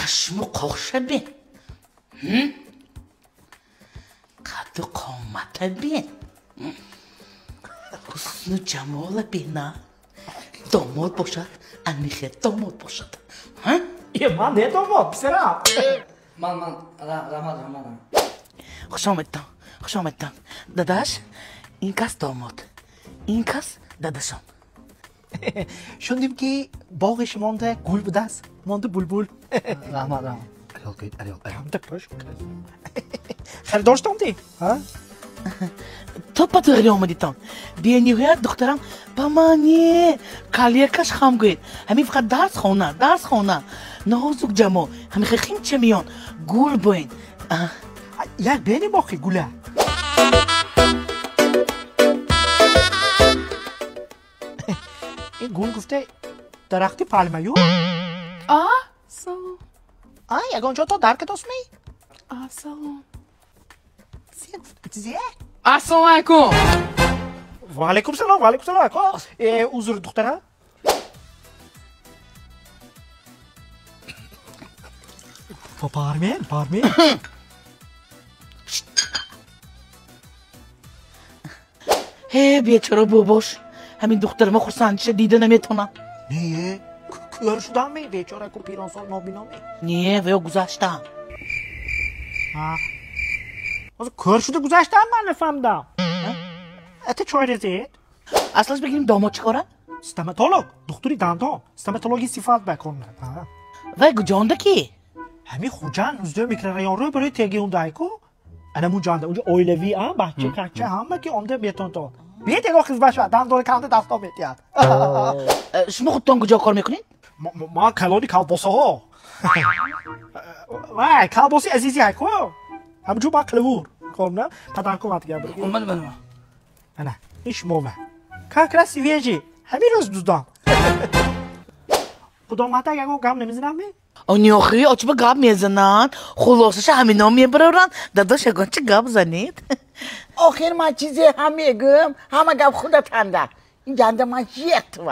چشم و قاشه بین قد و قامت بین حسن و جمال بین داماد باشد انیخه داماد باشد یه من نه داماد بسرم من رمضان خوش آمدتان داداش این کس داماد این کس داداشم شوندیم که باغش مانده گل بوده است مانده بلبل رمضان خریدارش دامدی تو پتوغلی آمدیتان بیانیویت دخترم با منی کالیکش خام گوید همین فقط درس خونه نازک جمع همین خیلی چه میان گل باین یک بینی باقی گله این گل گفته درختی پالمایو سلام یگانجا تا درک دست می سلام زیه السلام علیکم و علیکم سلام حضور دختره پارمین هی بیچاره باباش همین دخترم خورسندشه دیده نمیتونم نه کار شدم می بیچاره کو پیران سال نابینا می نه ویا گذاشتم از کار شده گذاشتم من نفهمدم ات چای رزید اصلاش بگیریم داماد چیکاره استماتولوگ دکتری دندان استماتولوژی صفات بکنه وای گجانده کی همین خوجان روزده میکرایان رو برای تگی اون دایکو انا مون جانده اونجا اویلوی هم بچه کچه همه که اونده بیتون تو بیت اگه خیز باشه دندان کنده دستا بیتیاد شما خودتان کجا کار میکنین ما کلونی کالباسه ها وای کالباسی عزیزی هایکو همجور با کلور کنم پدر کمت گرم من انا ایش مومه کاکرا سیویجی همین روز دوستان خدا ماتا یکو گام نمیزنم می آنیاخی آچه با گاب میزنن خلاصش همینا میبرن داداش اگان چه گاب زنید آخر من چیزی هم میگم همه گم خودت هنده این گنده من یک تو